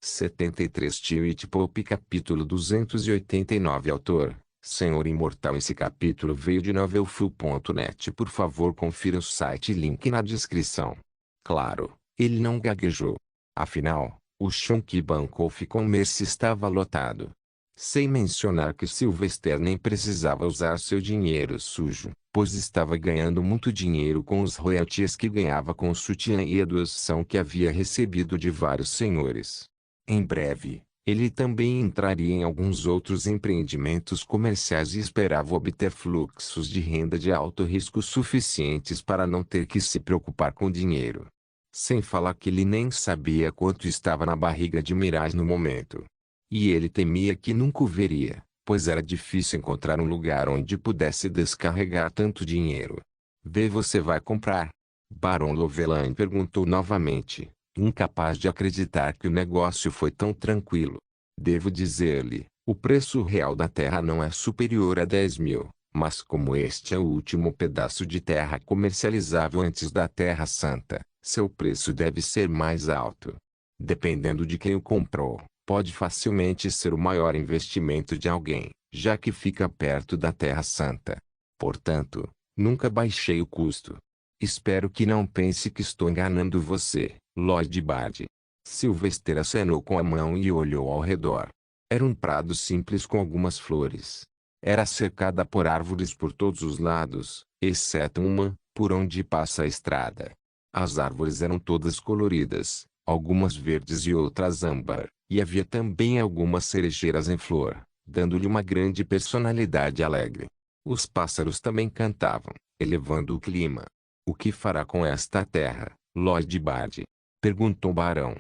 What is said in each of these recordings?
73 Tweet Pop Capítulo 289 Autor, Senhor Imortal. Esse capítulo veio de novelfull.net. Por favor, confira o site, link na descrição. Claro, ele não gaguejou. Afinal, o Chunky Bank of Commerce estava lotado. Sem mencionar que Sylvester nem precisava usar seu dinheiro sujo, pois estava ganhando muito dinheiro com os royalties que ganhava com o sutiã e a doação que havia recebido de vários senhores. Em breve, ele também entraria em alguns outros empreendimentos comerciais e esperava obter fluxos de renda de alto risco suficientes para não ter que se preocupar com dinheiro. Sem falar que ele nem sabia quanto estava na barriga de Mirage no momento. E ele temia que nunca o veria, pois era difícil encontrar um lugar onde pudesse descarregar tanto dinheiro. Vê, você vai comprar? Barão Loveland perguntou novamente, incapaz de acreditar que o negócio foi tão tranquilo. Devo dizer-lhe, o preço real da terra não é superior a 10 mil, mas como este é o último pedaço de terra comercializável antes da Terra Santa, seu preço deve ser mais alto. Dependendo de quem o comprou, pode facilmente ser o maior investimento de alguém, já que fica perto da Terra Santa. Portanto, nunca baixei o custo. Espero que não pense que estou enganando você, Lord Bard. Sylvester acenou com a mão e olhou ao redor. Era um prado simples com algumas flores. Era cercada por árvores por todos os lados, exceto uma, por onde passa a estrada. As árvores eram todas coloridas, algumas verdes e outras âmbar, e havia também algumas cerejeiras em flor, dando-lhe uma grande personalidade alegre. Os pássaros também cantavam, elevando o clima. O que fará com esta terra, Lord Bard? Perguntou o barão.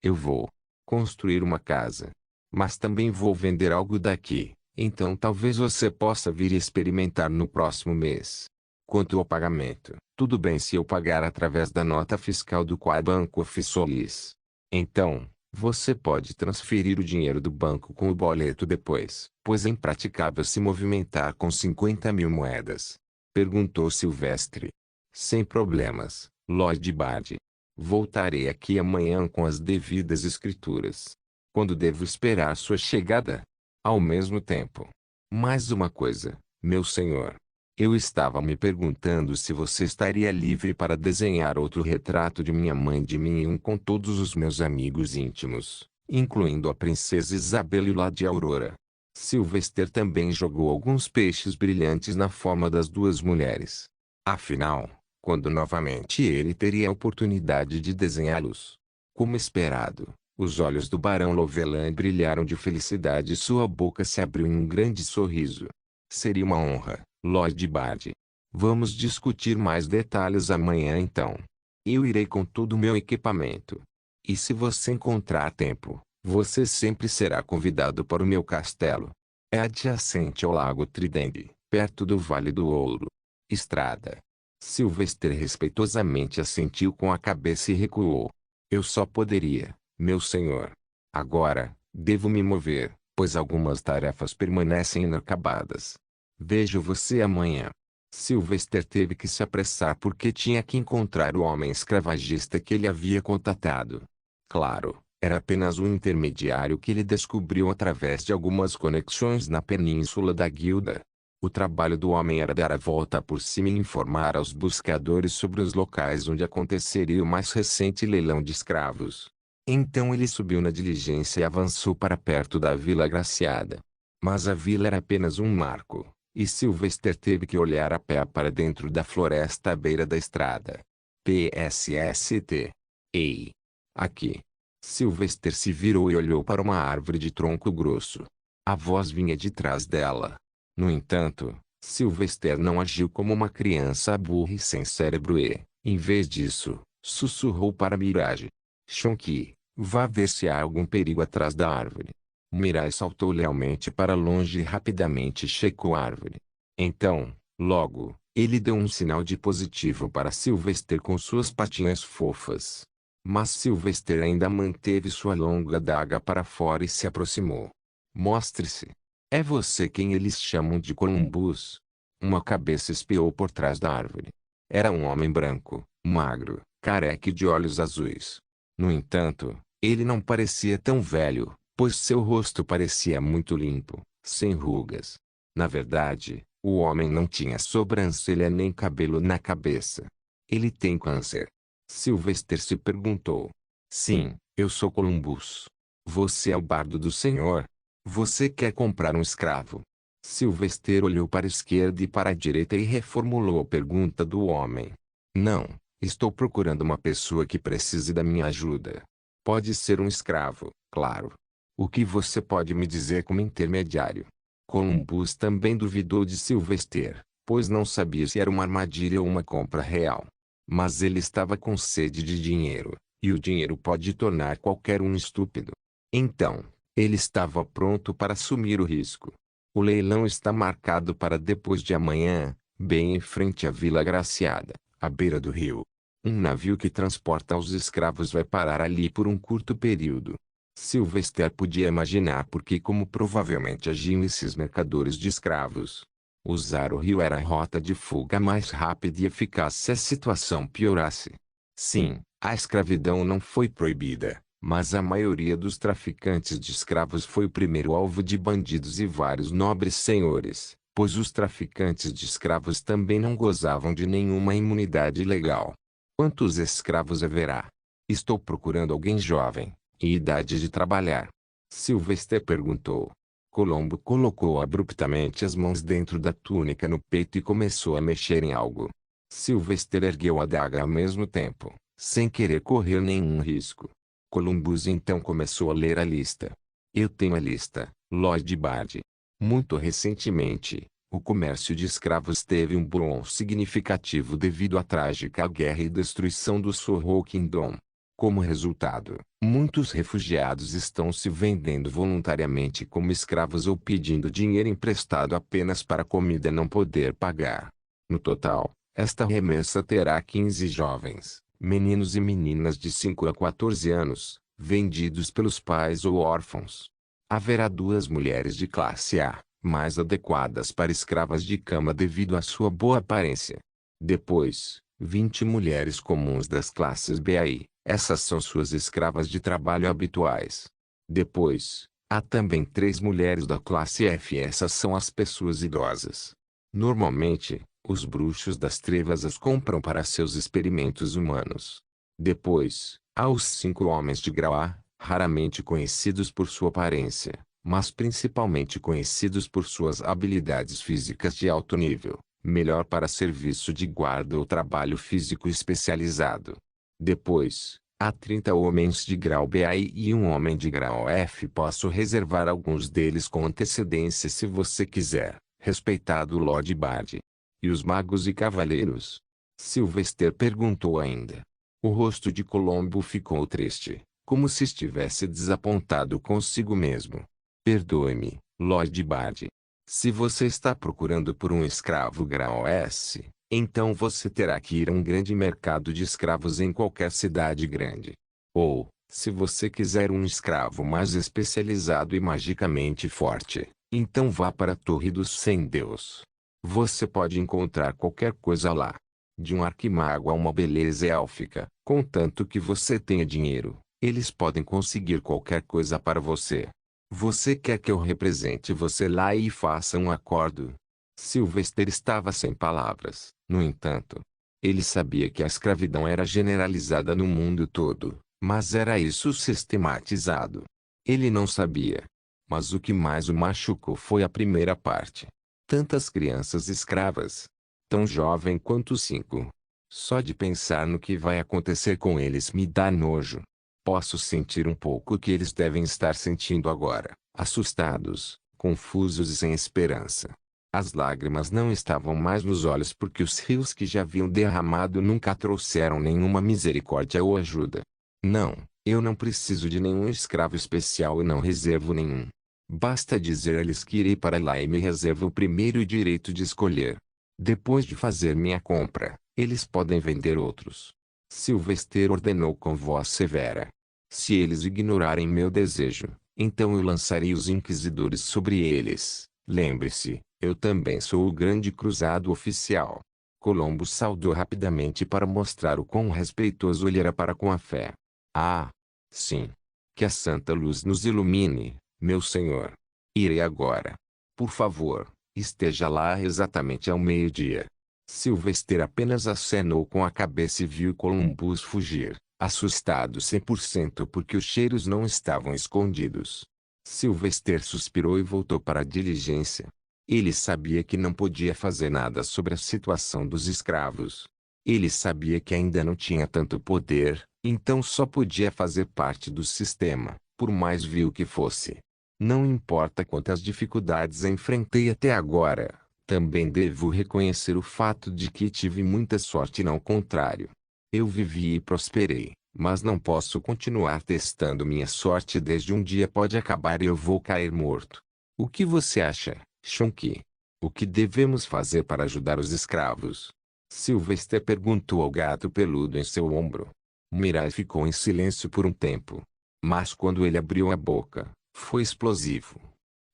Eu vou construir uma casa. Mas também vou vender algo daqui, então talvez você possa vir experimentar no próximo mês. Quanto ao pagamento, tudo bem se eu pagar através da nota fiscal do Bank of Solis. Então, você pode transferir o dinheiro do banco com o boleto depois, pois é impraticável se movimentar com 50 mil moedas. Perguntou Silvestre. Sem problemas, Lord Bard. Voltarei aqui amanhã com as devidas escrituras. Quando devo esperar sua chegada? Ao mesmo tempo. Mais uma coisa, meu senhor. Eu estava me perguntando se você estaria livre para desenhar outro retrato de minha mãe de mim e um com todos os meus amigos íntimos, incluindo a princesa Isabel e o Lady Aurora. Sylvester também jogou alguns peixes brilhantes na forma das duas mulheres. Afinal, quando novamente ele teria a oportunidade de desenhá-los? Como esperado, os olhos do barão Loveland brilharam de felicidade e sua boca se abriu em um grande sorriso. Seria uma honra, Lord Bard. Vamos discutir mais detalhes amanhã então. Eu irei com todo o meu equipamento. E se você encontrar tempo, você sempre será convidado para o meu castelo. É adjacente ao Lago Trident, perto do Vale do Ouro. Estrada. Sylvester respeitosamente assentiu com a cabeça e recuou. Eu só poderia, meu senhor. Agora, devo me mover, pois algumas tarefas permanecem inacabadas. Vejo você amanhã. Sylvester teve que se apressar porque tinha que encontrar o homem escravagista que ele havia contatado. Claro, era apenas um intermediário que ele descobriu através de algumas conexões na península da Guilda. O trabalho do homem era dar a volta por cima e informar aos buscadores sobre os locais onde aconteceria o mais recente leilão de escravos. Então ele subiu na diligência e avançou para perto da Vila Agraciada. Mas a vila era apenas um marco, e Sylvester teve que olhar a pé para dentro da floresta à beira da estrada. PSST. Ei! Aqui! Sylvester se virou e olhou para uma árvore de tronco grosso. A voz vinha de trás dela. No entanto, Sylvester não agiu como uma criança burra e sem cérebro e, em vez disso, sussurrou para Mirage. Chunky, vá ver se há algum perigo atrás da árvore. Mirage saltou lealmente para longe e rapidamente checou a árvore. Então, logo, ele deu um sinal de positivo para Sylvester com suas patinhas fofas. Mas Sylvester ainda manteve sua longa adaga para fora e se aproximou. Mostre-se. É você quem eles chamam de Columbus? Uma cabeça espiou por trás da árvore. Era um homem branco, magro, careca e de olhos azuis. No entanto, Ele não parecia tão velho, pois seu rosto parecia muito limpo, sem rugas. Na verdade, o homem não tinha sobrancelha nem cabelo na cabeça. Ele tem câncer. Sylvester se perguntou. Sim, eu sou Columbus. Você é o bardo do Senhor? Você quer comprar um escravo? Sylvester olhou para a esquerda e para a direita e reformulou a pergunta do homem. Não, estou procurando uma pessoa que precise da minha ajuda. Pode ser um escravo, claro. O que você pode me dizer como intermediário? Columbus também duvidou de Sylvester, pois não sabia se era uma armadilha ou uma compra real. Mas ele estava com sede de dinheiro, e o dinheiro pode tornar qualquer um estúpido. Então, ele estava pronto para assumir o risco. O leilão está marcado para depois de amanhã, bem em frente à Vila Graciada, à beira do rio. Um navio que transporta os escravos vai parar ali por um curto período. Sylvester podia imaginar porque como provavelmente agiam esses mercadores de escravos. Usar o rio era a rota de fuga mais rápida e eficaz se a situação piorasse. Sim, a escravidão não foi proibida, mas a maioria dos traficantes de escravos foi o primeiro alvo de bandidos e vários nobres senhores, pois os traficantes de escravos também não gozavam de nenhuma imunidade legal. Quantos escravos haverá? Estou procurando alguém jovem, em idade de trabalhar. Sylvester perguntou. Colombo colocou abruptamente as mãos dentro da túnica no peito e começou a mexer em algo. Sylvester ergueu a adaga ao mesmo tempo, sem querer correr nenhum risco. Columbus então começou a ler a lista. Eu tenho a lista, Lord Bard. Muito recentemente, o comércio de escravos teve um boom significativo devido à trágica guerra e destruição do Sorrow Kingdom. Como resultado, muitos refugiados estão se vendendo voluntariamente como escravos ou pedindo dinheiro emprestado apenas para a comida não poder pagar. No total, esta remessa terá 15 jovens, meninos e meninas de 5 a 14 anos, vendidos pelos pais ou órfãos. Haverá 2 mulheres de classe A, mais adequadas para escravas de cama devido à sua boa aparência. Depois, 20 mulheres comuns das classes B a I. Essas são suas escravas de trabalho habituais. Depois, há também 3 mulheres da classe F. Essas são as pessoas idosas. Normalmente, os bruxos das trevas as compram para seus experimentos humanos. Depois, há os 5 homens de grau A, raramente conhecidos por sua aparência, mas principalmente conhecidos por suas habilidades físicas de alto nível, melhor para serviço de guarda ou trabalho físico especializado. Depois, há 30 homens de grau BA e um homem de grau F. Posso reservar alguns deles com antecedência se você quiser, respeitado Lord Bard. E os magos e cavaleiros? Sylvester perguntou ainda. O rosto de Colombo ficou triste, como se estivesse desapontado consigo mesmo. Perdoe-me, Lord Bard. Se você está procurando por um escravo grau S, então você terá que ir a um grande mercado de escravos em qualquer cidade grande. Ou, se você quiser um escravo mais especializado e magicamente forte, então vá para a Torre dos Sem Deus. Você pode encontrar qualquer coisa lá. De um arquimago a uma beleza élfica, contanto que você tenha dinheiro, eles podem conseguir qualquer coisa para você. Você quer que eu represente você lá e faça um acordo? Sylvester estava sem palavras. No entanto, ele sabia que a escravidão era generalizada no mundo todo, mas era isso sistematizado? Ele não sabia. Mas o que mais o machucou foi a primeira parte. Tantas crianças escravas. Tão jovem quanto 5. Só de pensar no que vai acontecer com eles me dá nojo. Posso sentir um pouco o que eles devem estar sentindo agora, assustados, confusos e sem esperança. As lágrimas não estavam mais nos olhos porque os rios que já haviam derramado nunca trouxeram nenhuma misericórdia ou ajuda. Não, eu não preciso de nenhum escravo especial e não reservo nenhum. Basta dizer a eles que irei para lá e me reservo o primeiro direito de escolher. Depois de fazer minha compra, eles podem vender outros. Sylvester ordenou com voz severa. Se eles ignorarem meu desejo, então eu lançarei os inquisidores sobre eles. Lembre-se, eu também sou o grande cruzado oficial. Colombo saudou rapidamente para mostrar o quão respeitoso ele era para com a fé. Ah, sim. Que a santa luz nos ilumine, meu senhor. Irei agora. Por favor, esteja lá exatamente ao meio-dia. Sylvester apenas acenou com a cabeça e viu Columbus fugir, assustado 100% porque os cheiros não estavam escondidos. Sylvester suspirou e voltou para a diligência. Ele sabia que não podia fazer nada sobre a situação dos escravos. Ele sabia que ainda não tinha tanto poder, então só podia fazer parte do sistema, por mais vil que fosse. Não importa quantas dificuldades enfrentei até agora, também devo reconhecer o fato de que tive muita sorte e não o contrário. Eu vivi e prosperei, mas não posso continuar testando minha sorte desde um dia pode acabar e eu vou cair morto. O que você acha, Shonky? O que devemos fazer para ajudar os escravos? Sylvester perguntou ao gato peludo em seu ombro. Mirai ficou em silêncio por um tempo. Mas quando ele abriu a boca, foi explosivo.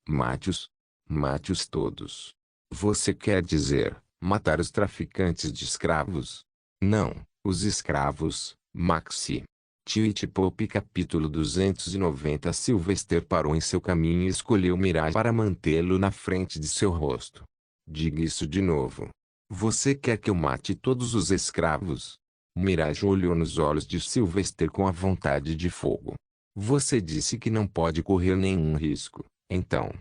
Mate-os. Mate-os todos. Você quer dizer, matar os traficantes de escravos? Não, os escravos, Maxi. Twitch Pop capítulo 290 Sylvester parou em seu caminho e escolheu Mirai para mantê-lo na frente de seu rosto. Diga isso de novo. Você quer que eu mate todos os escravos? Mirage olhou nos olhos de Sylvester com a vontade de fogo. Você disse que não pode correr nenhum risco, então.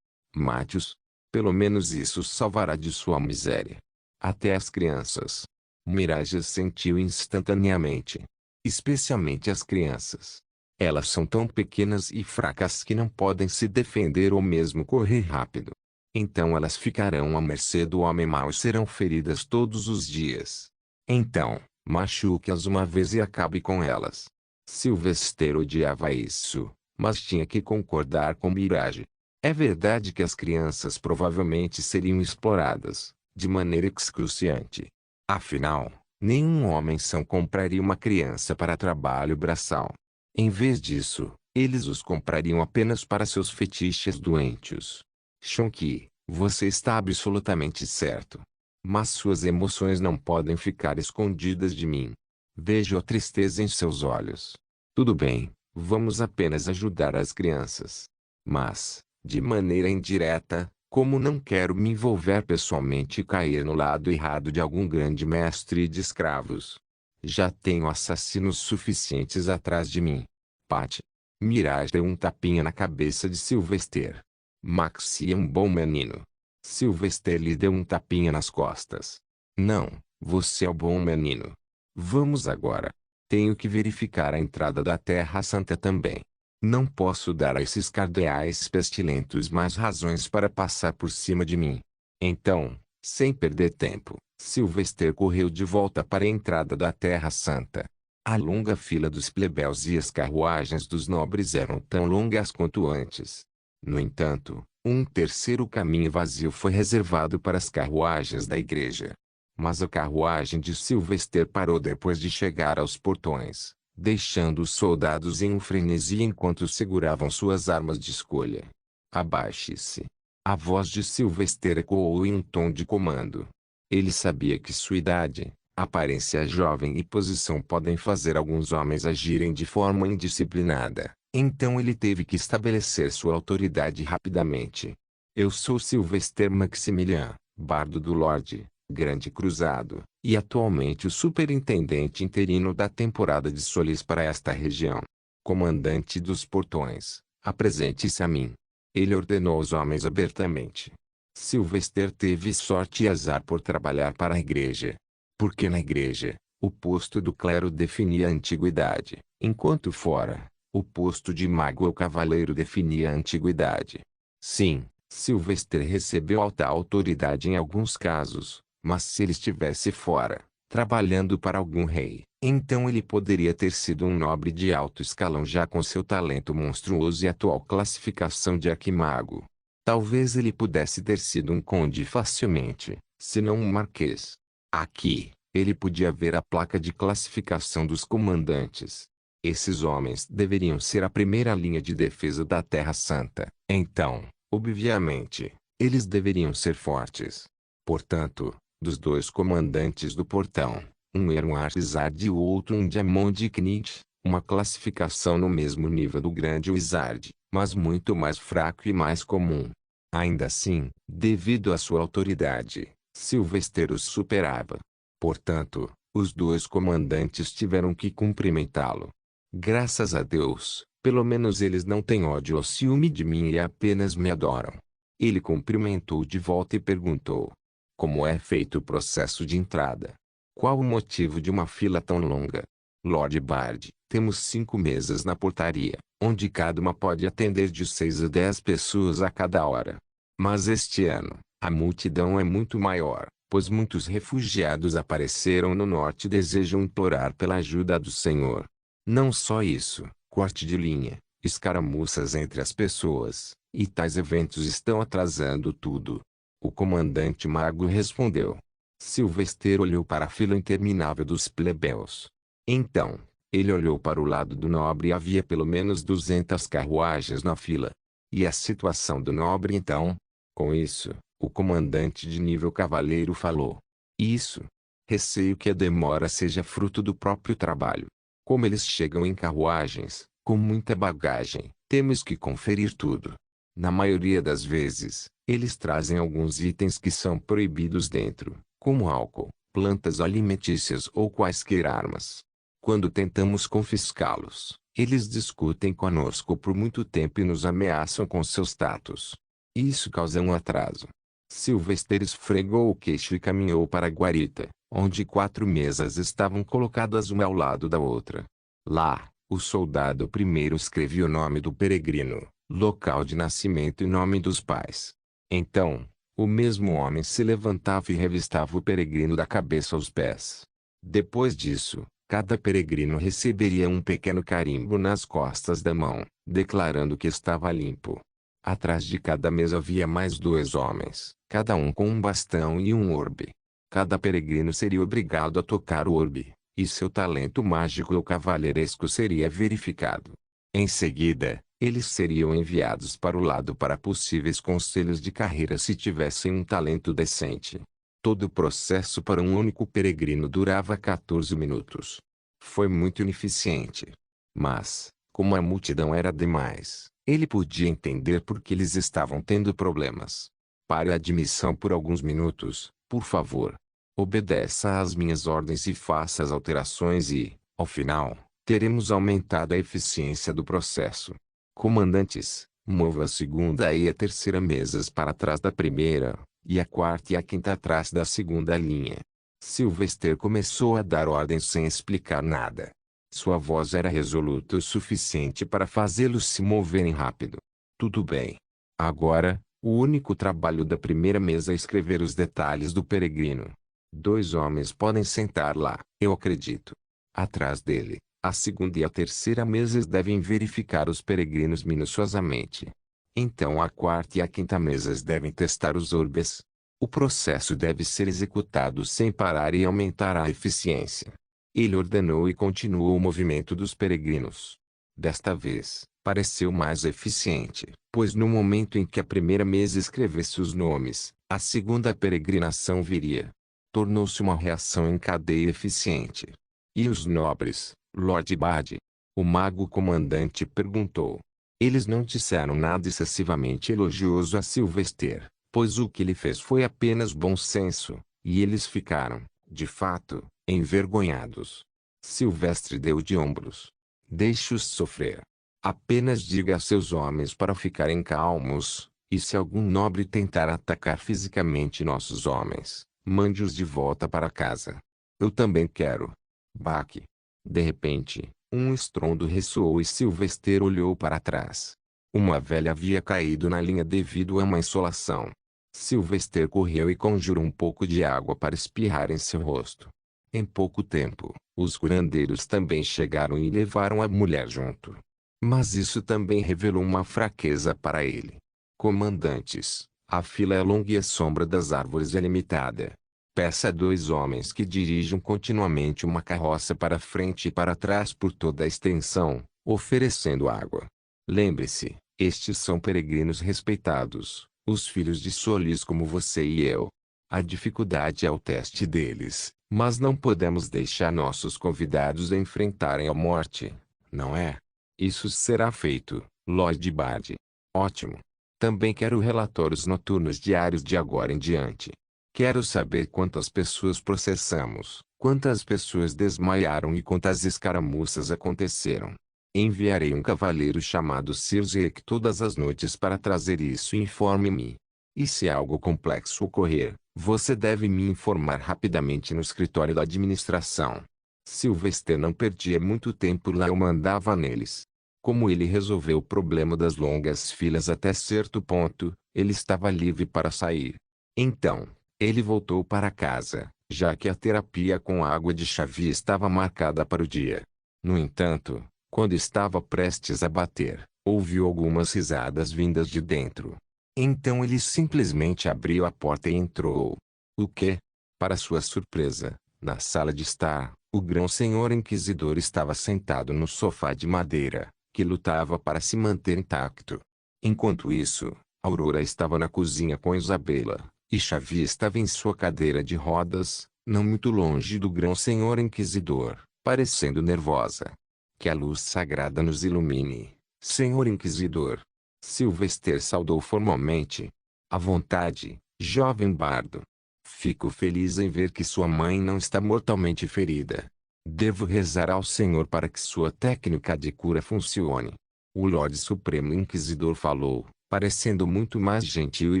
Mate-os. Pelo menos isso salvará de sua miséria. Até as crianças. Mirage sentiu instantaneamente. Especialmente as crianças. Elas são tão pequenas e fracas que não podem se defender ou mesmo correr rápido. Então elas ficarão à mercê do homem mau e serão feridas todos os dias. Então, machuque-as uma vez e acabe com elas. Sylvester odiava isso, mas tinha que concordar com Mirage. É verdade que as crianças provavelmente seriam exploradas, de maneira excruciante. Afinal, nenhum homem são compraria uma criança para trabalho braçal. Em vez disso, eles os comprariam apenas para seus fetiches doentios. Shonky, você está absolutamente certo. Mas suas emoções não podem ficar escondidas de mim. Vejo a tristeza em seus olhos. Tudo bem, vamos apenas ajudar as crianças. Mas, de maneira indireta, como não quero me envolver pessoalmente e cair no lado errado de algum grande mestre de escravos. Já tenho assassinos suficientes atrás de mim. Pat. Mirage deu um tapinha na cabeça de Sylvester. Maxi é um bom menino. Sylvester lhe deu um tapinha nas costas. Não, você é o bom menino. Vamos agora. Tenho que verificar a entrada da Terra Santa também. Não posso dar a esses cardeais pestilentos mais razões para passar por cima de mim. Então, sem perder tempo, Sylvester correu de volta para a entrada da Terra Santa. A longa fila dos plebeus e as carruagens dos nobres eram tão longas quanto antes. No entanto, um terceiro caminho vazio foi reservado para as carruagens da igreja. Mas a carruagem de Sylvester parou depois de chegar aos portões, deixando os soldados em um frenesi enquanto seguravam suas armas de escolha. Abaixe-se. A voz de Sylvester ecoou em um tom de comando. Ele sabia que sua idade, aparência jovem e posição podem fazer alguns homens agirem de forma indisciplinada. Então ele teve que estabelecer sua autoridade rapidamente. Eu sou Sylvester Maximilian, bardo do Lorde, Grande Cruzado, e atualmente o superintendente interino da temporada de Solis para esta região. Comandante dos portões, apresente-se a mim. Ele ordenou aos homens abertamente. Sylvester teve sorte e azar por trabalhar para a igreja. Porque na igreja, o posto do clero definia a antiguidade, enquanto fora, o posto de mago ou cavaleiro definia a antiguidade. Sim, Sylvester recebeu alta autoridade em alguns casos, mas se ele estivesse fora, trabalhando para algum rei, então ele poderia ter sido um nobre de alto escalão já com seu talento monstruoso e atual classificação de arquimago. Talvez ele pudesse ter sido um conde facilmente, se não um marquês. Aqui, ele podia ver a placa de classificação dos comandantes. Esses homens deveriam ser a primeira linha de defesa da Terra Santa. Então, obviamente, eles deveriam ser fortes. Portanto, dos dois comandantes do portão, um era um Arzard e o outro um Diamond Knit, Uma classificação no mesmo nível do grande Wizard, mas muito mais fraco e mais comum. Ainda assim, devido à sua autoridade, Sylvester os superava. Portanto, os dois comandantes tiveram que cumprimentá-lo. Graças a Deus, pelo menos eles não têm ódio ou ciúme de mim e apenas me adoram. Ele cumprimentou de volta e perguntou: como é feito o processo de entrada? Qual o motivo de uma fila tão longa? Lord Bard, temos 5 mesas na portaria, onde cada uma pode atender de 6 a 10 pessoas a cada hora. Mas este ano, a multidão é muito maior, pois muitos refugiados apareceram no norte e desejam implorar pela ajuda do Senhor. Não só isso, corte de linha, escaramuças entre as pessoas, e tais eventos estão atrasando tudo. O comandante mago respondeu. Sylvester olhou para a fila interminável dos plebeus. Então, ele olhou para o lado do nobre e havia pelo menos 200 carruagens na fila. E a situação do nobre então? Com isso, o comandante de nível cavaleiro falou. Isso. Receio que a demora seja fruto do próprio trabalho. Como eles chegam em carruagens, com muita bagagem, temos que conferir tudo. Na maioria das vezes, eles trazem alguns itens que são proibidos dentro, como álcool, plantas alimentícias ou quaisquer armas. Quando tentamos confiscá-los, eles discutem conosco por muito tempo e nos ameaçam com seus status. Isso causa um atraso. Sylvester esfregou o queixo e caminhou para a guarita, onde 4 mesas estavam colocadas uma ao lado da outra. Lá, o soldado primeiro escrevia o nome do peregrino, local de nascimento e nome dos pais. Então, o mesmo homem se levantava e revistava o peregrino da cabeça aos pés. Depois disso, cada peregrino receberia um pequeno carimbo nas costas da mão, declarando que estava limpo. Atrás de cada mesa havia mais 2 homens, cada um com um bastão e um orbe. Cada peregrino seria obrigado a tocar o orbe, e seu talento mágico ou cavalheiresco seria verificado. Em seguida, eles seriam enviados para o lado para possíveis conselhos de carreira se tivessem um talento decente. Todo o processo para um único peregrino durava 14 minutos. Foi muito ineficiente. Mas, como a multidão era demais, ele podia entender por que eles estavam tendo problemas. Pare a admissão por alguns minutos, por favor. Obedeça às minhas ordens e faça as alterações e, ao final, teremos aumentado a eficiência do processo. Comandantes, mova a segunda e a terceira mesas para trás da primeira, e a quarta e a quinta atrás da segunda linha. Sylvester começou a dar ordens sem explicar nada. Sua voz era resoluta o suficiente para fazê-los se moverem rápido. Tudo bem. Agora, o único trabalho da primeira mesa é escrever os detalhes do peregrino. 2 homens podem sentar lá, eu acredito. Atrás dele, a segunda e a terceira mesas devem verificar os peregrinos minuciosamente. Então a quarta e a quinta mesas devem testar os orbes. O processo deve ser executado sem parar e aumentar a eficiência. Ele ordenou e continuou o movimento dos peregrinos. Desta vez, pareceu mais eficiente, pois no momento em que a primeira mesa escrevesse os nomes, a segunda peregrinação viria. Tornou-se uma reação em cadeia eficiente. E os nobres, Lord Bard? O mago comandante perguntou. Eles não disseram nada excessivamente elogioso a Sylvester, pois o que ele fez foi apenas bom senso, e eles ficaram, de fato, envergonhados. Sylvester deu de ombros. Deixe-os sofrer. Apenas diga a seus homens para ficarem calmos, e se algum nobre tentar atacar fisicamente nossos homens, mande-os de volta para casa. Eu também quero. Baque. De repente, um estrondo ressoou e Sylvester olhou para trás. Uma velha havia caído na linha devido a uma insolação. Sylvester correu e conjurou um pouco de água para espirrar em seu rosto. Em pouco tempo, os curandeiros também chegaram e levaram a mulher junto. Mas isso também revelou uma fraqueza para ele. Comandantes, a fila é longa e a sombra das árvores é limitada. Peça a 2 homens que dirijam continuamente uma carroça para frente e para trás por toda a extensão, oferecendo água. Lembre-se, estes são peregrinos respeitados, os filhos de Solis como você e eu. A dificuldade é o teste deles, mas não podemos deixar nossos convidados enfrentarem a morte. não é? Isso será feito, Lord Bard. Ótimo. Também quero relatórios noturnos diários de agora em diante. Quero saber quantas pessoas processamos, quantas pessoas desmaiaram e quantas escaramuças aconteceram. Enviarei um cavaleiro chamado Sir Zeke todas as noites para trazer isso e informe-me. E se algo complexo ocorrer, você deve me informar rapidamente no escritório da administração. Sylvester não perdia muito tempo lá ou mandava neles. Como ele resolveu o problema das longas filas até certo ponto, ele estava livre para sair. Então, ele voltou para casa, já que a terapia com água de chá estava marcada para o dia. No entanto, quando estava prestes a bater, ouviu algumas risadas vindas de dentro. Então ele simplesmente abriu a porta e entrou. O quê? Para sua surpresa, na sala de estar, o grão-senhor inquisidor estava sentado no sofá de madeira, que lutava para se manter intacto. Enquanto isso, Aurora estava na cozinha com Isabela, e Xavier estava em sua cadeira de rodas, não muito longe do grão-senhor inquisidor, parecendo nervosa. Que a luz sagrada nos ilumine, Senhor Inquisidor. Sylvester saudou formalmente. À vontade, jovem bardo. Fico feliz em ver que sua mãe não está mortalmente ferida. Devo rezar ao Senhor para que sua técnica de cura funcione. O Lorde Supremo Inquisidor falou, parecendo muito mais gentil e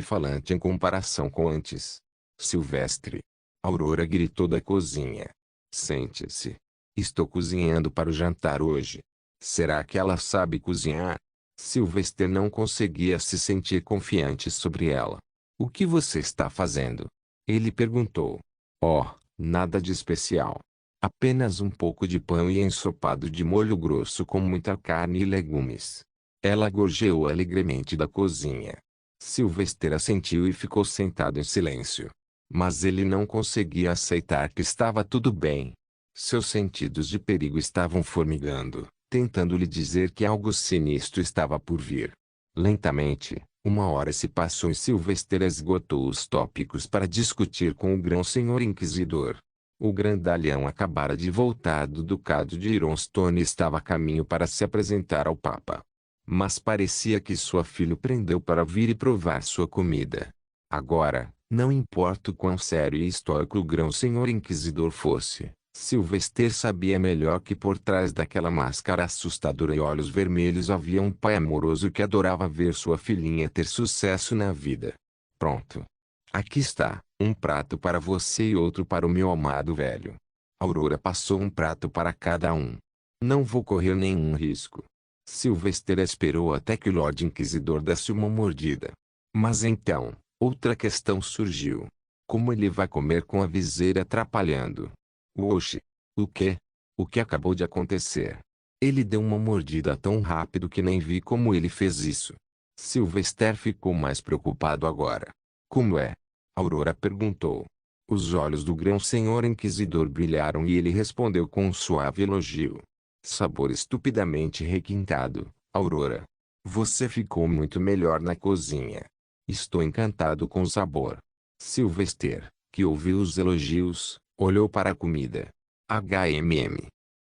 falante em comparação com antes. Silvestre. Aurora gritou da cozinha. Sente-se. Estou cozinhando para o jantar hoje. Será que ela sabe cozinhar? Sylvester não conseguia se sentir confiante sobre ela. O que você está fazendo? Ele perguntou. Oh, nada de especial. Apenas um pouco de pão e ensopado de molho grosso com muita carne e legumes. Ela gorjeou alegremente da cozinha. Sylvester assentiu e ficou sentado em silêncio. Mas ele não conseguia aceitar que estava tudo bem. Seus sentidos de perigo estavam formigando, tentando lhe dizer que algo sinistro estava por vir. Lentamente, uma hora se passou e Sylvester esgotou os tópicos para discutir com o grão-senhor inquisidor. O grandalhão acabara de voltar do ducado de Ironstone e estava a caminho para se apresentar ao Papa. Mas parecia que sua filha o prendeu para vir e provar sua comida. Agora, não importa o quão sério e estoico o grão-senhor inquisidor fosse, Sylvester sabia melhor que por trás daquela máscara assustadora e olhos vermelhos havia um pai amoroso que adorava ver sua filhinha ter sucesso na vida. Pronto. Aqui está, um prato para você e outro para o meu amado velho. Aurora passou um prato para cada um. Não vou correr nenhum risco. Sylvester esperou até que o Lorde Inquisidor desse uma mordida. Mas então, outra questão surgiu. Como ele vai comer com a viseira atrapalhando? Oxe! O quê? O que acabou de acontecer? Ele deu uma mordida tão rápido que nem vi como ele fez isso. Sylvester ficou mais preocupado agora. Como é? Aurora perguntou. Os olhos do grão-senhor inquisidor brilharam e ele respondeu com um suave elogio. Sabor estupidamente requintado, Aurora. Você ficou muito melhor na cozinha. Estou encantado com o sabor. Sylvester, que ouviu os elogios, olhou para a comida.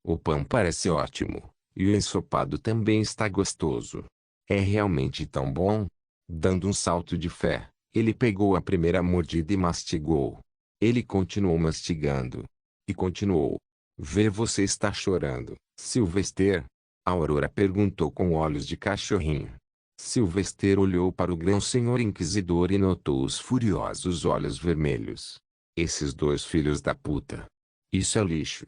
O pão parece ótimo, e o ensopado também está gostoso. É realmente tão bom? Dando um salto de fé, ele pegou a primeira mordida e mastigou. Ele continuou mastigando. E continuou. Ver você está chorando, Sylvester? A Aurora perguntou com olhos de cachorrinho. Sylvester olhou para o grão-senhor inquisidor e notou os furiosos olhos vermelhos. Esses dois filhos da puta. Isso é lixo.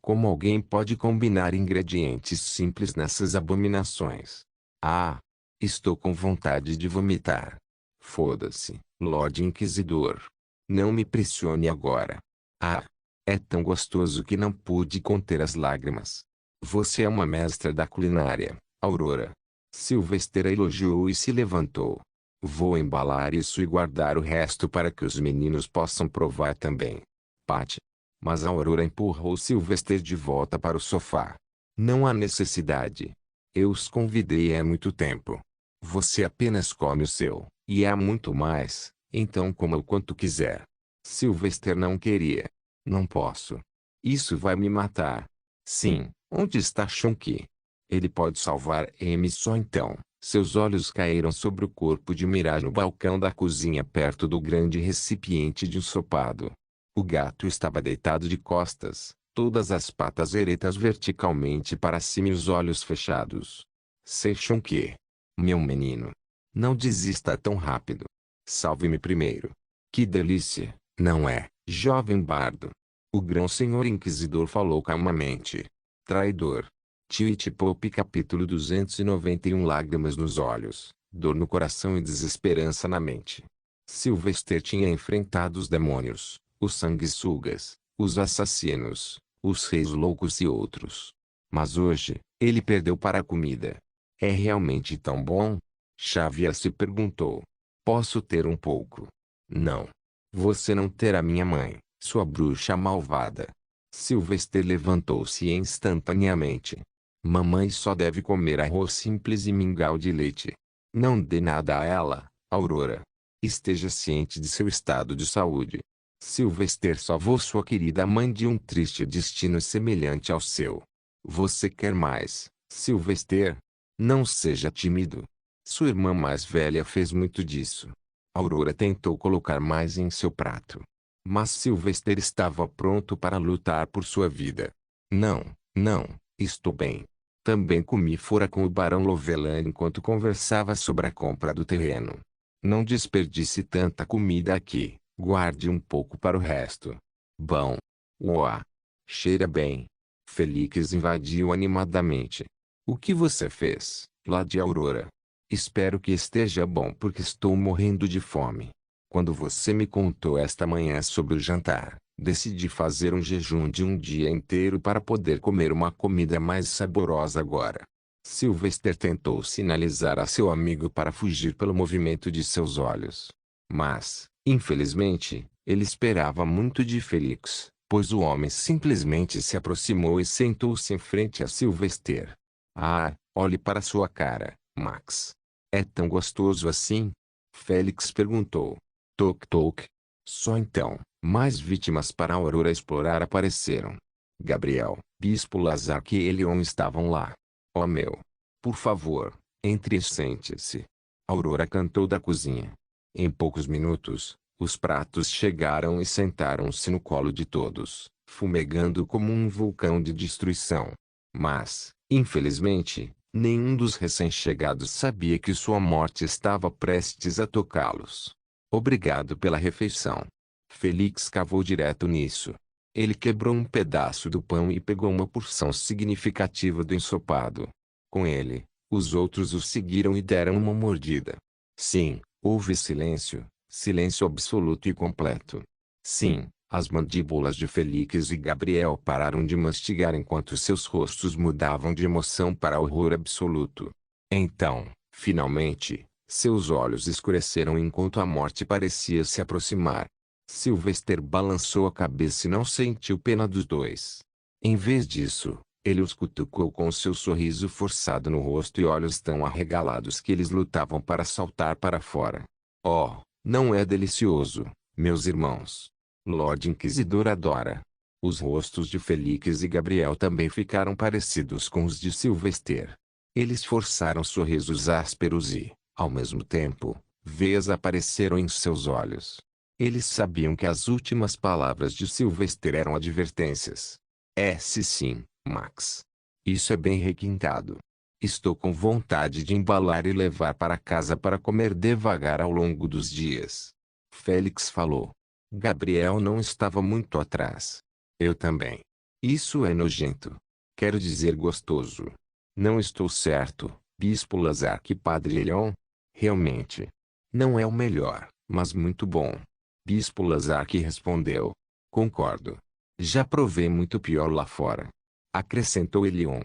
Como alguém pode combinar ingredientes simples nessas abominações? Ah! Estou com vontade de vomitar. Foda-se, Lorde Inquisidor. Não me pressione agora. Ah! É tão gostoso que não pude conter as lágrimas. Você é uma mestra da culinária, Aurora. Sylvester a elogiou e se levantou. Vou embalar isso e guardar o resto para que os meninos possam provar também. Patty. Mas a Aurora empurrou Sylvester de volta para o sofá. Não há necessidade. Eu os convidei há muito tempo. Você apenas come o seu, e há muito mais, então coma o quanto quiser. Sylvester não queria. Não posso. Isso vai me matar. Sim, onde está Chunky? Ele pode salvar M só então. Seus olhos caíram sobre o corpo de Mirai no balcão da cozinha perto do grande recipiente de ensopado. O gato estava deitado de costas, todas as patas eretas verticalmente para cima e os olhos fechados. Seixonque. Meu menino. Não desista tão rápido. Salve-me primeiro. Que delícia, não é, jovem bardo? O grão-senhor inquisidor falou calmamente. Traidor. Tio-Itipope capítulo 291 Lágrimas nos olhos, dor no coração e desesperança na mente. Sylvester tinha enfrentado os demônios, os sanguessugas, os assassinos, os reis loucos e outros. Mas hoje, ele perdeu para a comida. É realmente tão bom? Xavier se perguntou. Posso ter um pouco? Não. Você não terá minha mãe, sua bruxa malvada. Sylvester levantou-se instantaneamente. Mamãe só deve comer arroz simples e mingau de leite. Não dê nada a ela, Aurora. Esteja ciente de seu estado de saúde. Sylvester salvou sua querida mãe de um triste destino semelhante ao seu. Você quer mais, Sylvester? Não seja tímido. Sua irmã mais velha fez muito disso. Aurora tentou colocar mais em seu prato. Mas Sylvester estava pronto para lutar por sua vida. Não, não, estou bem. Também comi fora com o Barão Loveland enquanto conversava sobre a compra do terreno. Não desperdice tanta comida aqui, guarde um pouco para o resto. Bom. Uá. Cheira bem. Felix invadiu animadamente. O que você fez, Lady Aurora? Espero que esteja bom porque estou morrendo de fome. Quando você me contou esta manhã sobre o jantar, decidi fazer um jejum de um dia inteiro para poder comer uma comida mais saborosa agora. Sylvester tentou sinalizar a seu amigo para fugir pelo movimento de seus olhos. Mas, infelizmente, ele esperava muito de Felix, pois o homem simplesmente se aproximou e sentou-se em frente a Sylvester. Ah, olhe para sua cara, Max. É tão gostoso assim? Félix perguntou. Toc toc. Só então, mais vítimas para a Aurora explorar apareceram. Gabriel, Bispo Lazark e Elion estavam lá. Oh meu! Por favor, entre e sente-se. Aurora cantou da cozinha. Em poucos minutos, os pratos chegaram e sentaram-se no colo de todos, fumegando como um vulcão de destruição. Mas, infelizmente, nenhum dos recém-chegados sabia que sua morte estava prestes a tocá-los. Obrigado pela refeição. Felix cavou direto nisso. Ele quebrou um pedaço do pão e pegou uma porção significativa do ensopado. Com ele, os outros o seguiram e deram uma mordida. Sim, houve silêncio, silêncio absoluto e completo. Sim, as mandíbulas de Felix e Gabriel pararam de mastigar enquanto seus rostos mudavam de emoção para horror absoluto. Então, finalmente, seus olhos escureceram enquanto a morte parecia se aproximar. Sylvester balançou a cabeça e não sentiu pena dos dois. Em vez disso, ele os cutucou com seu sorriso forçado no rosto e olhos tão arregalados que eles lutavam para saltar para fora. Oh, não é delicioso, meus irmãos? Lord Inquisidor adora. Os rostos de Felix e Gabriel também ficaram parecidos com os de Sylvester. Eles forçaram sorrisos ásperos e, ao mesmo tempo, veias apareceram em seus olhos. Eles sabiam que as últimas palavras de Sylvester eram advertências. Sim, Max. Isso é bem requintado. Estou com vontade de embalar e levar para casa para comer devagar ao longo dos dias. Félix falou. Gabriel não estava muito atrás. Eu também. Isso é nojento. Quero dizer gostoso. Não estou certo, Bispo Lazark e Padre Elion? Realmente. Não é o melhor, mas muito bom. Bispo Lazark respondeu. Concordo. Já provei muito pior lá fora. Acrescentou Elion.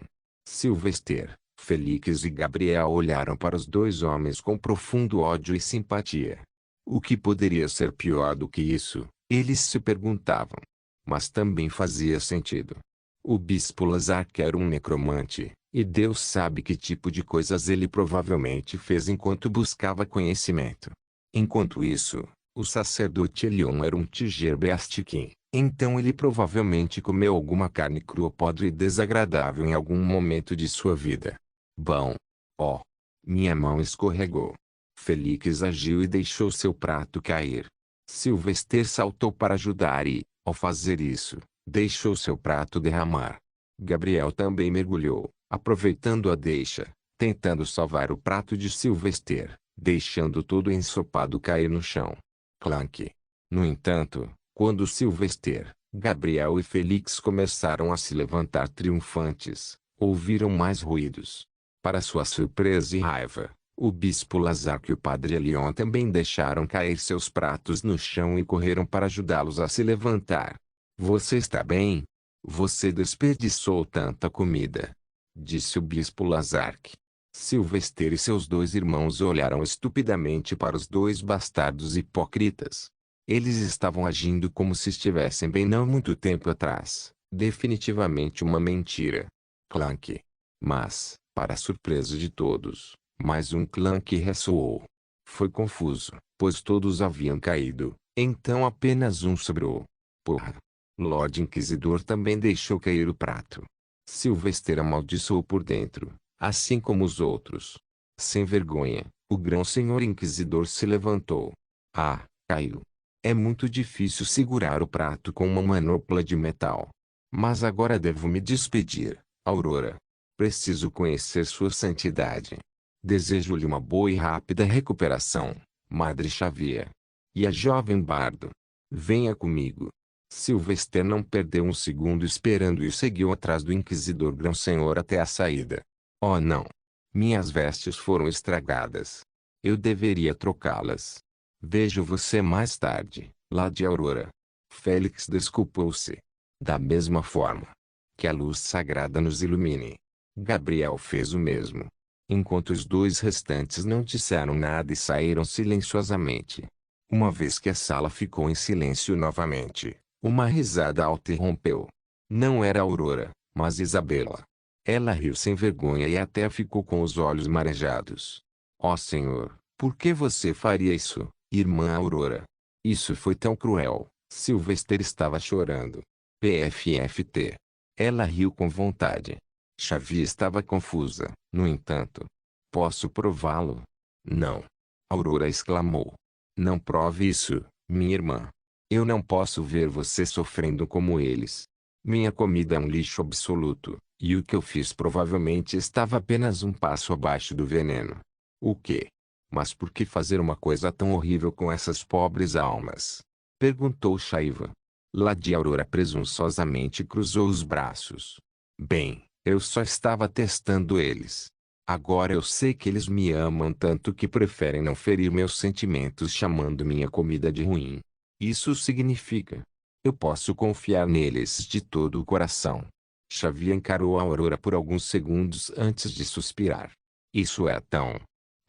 Sylvester, Felix e Gabriel olharam para os dois homens com profundo ódio e simpatia. O que poderia ser pior do que isso? Eles se perguntavam. Mas também fazia sentido. O Bispo Lazark era um necromante, e Deus sabe que tipo de coisas ele provavelmente fez enquanto buscava conhecimento. Enquanto isso, o sacerdote Elion era um Tiger Beastiquim, Então ele provavelmente comeu alguma carne crua podre e desagradável em algum momento de sua vida. Bom. Oh. Minha mão escorregou. Felix agiu e deixou seu prato cair. Sylvester saltou para ajudar e, ao fazer isso, deixou seu prato derramar. Gabriel também mergulhou, aproveitando a deixa, tentando salvar o prato de Sylvester, deixando todo ensopado cair no chão. Clank. No entanto, quando Sylvester, Gabriel e Felix começaram a se levantar triunfantes, ouviram mais ruídos. Para sua surpresa e raiva, o bispo Lazarco e o padre Elion também deixaram cair seus pratos no chão e correram para ajudá-los a se levantar. Você está bem? Você desperdiçou tanta comida, disse o bispo Lazarco. Sylvester e seus dois irmãos olharam estupidamente para os dois bastardos hipócritas. Eles estavam agindo como se estivessem bem não muito tempo atrás. Definitivamente uma mentira. Clank. Mas, para a surpresa de todos, mais um clank ressoou. Foi confuso, pois todos haviam caído, então apenas um sobrou. Porra! Lord Inquisidor também deixou cair o prato. Sylvester amaldiçoou por dentro, assim como os outros. Sem vergonha, o grão-senhor Inquisidor se levantou. Ah, caiu. É muito difícil segurar o prato com uma manopla de metal. Mas agora devo me despedir, Aurora. Preciso conhecer sua santidade. Desejo-lhe uma boa e rápida recuperação, Madre Xavier. E a jovem bardo. Venha comigo. Sylvester não perdeu um segundo esperando e seguiu atrás do Inquisidor Grão-Senhor até a saída. Oh não! Minhas vestes foram estragadas. Eu deveria trocá-las. Vejo você mais tarde, Lady Aurora. Félix desculpou-se. Da mesma forma. Que a luz sagrada nos ilumine. Gabriel fez o mesmo. Enquanto os dois restantes não disseram nada e saíram silenciosamente. Uma vez que a sala ficou em silêncio novamente, uma risada alta irrompeu. Não era Aurora, mas Isabela. Ela riu sem vergonha e até ficou com os olhos marejados. Ó Senhor, por que você faria isso, irmã Aurora? Isso foi tão cruel. Sylvester estava chorando. PFFT. Ela riu com vontade. Xavier estava confusa, no entanto. Posso prová-lo? Não. Aurora exclamou. Não prove isso, minha irmã. Eu não posso ver você sofrendo como eles. Minha comida é um lixo absoluto, e o que eu fiz provavelmente estava apenas um passo abaixo do veneno. O quê? Mas por que fazer uma coisa tão horrível com essas pobres almas? Perguntou Shaiva. Lady Aurora presunçosamente cruzou os braços. Bem, eu só estava testando eles. Agora eu sei que eles me amam tanto que preferem não ferir meus sentimentos chamando minha comida de ruim. Isso significa: eu posso confiar neles de todo o coração. Xavier encarou a Aurora por alguns segundos antes de suspirar. Isso é tão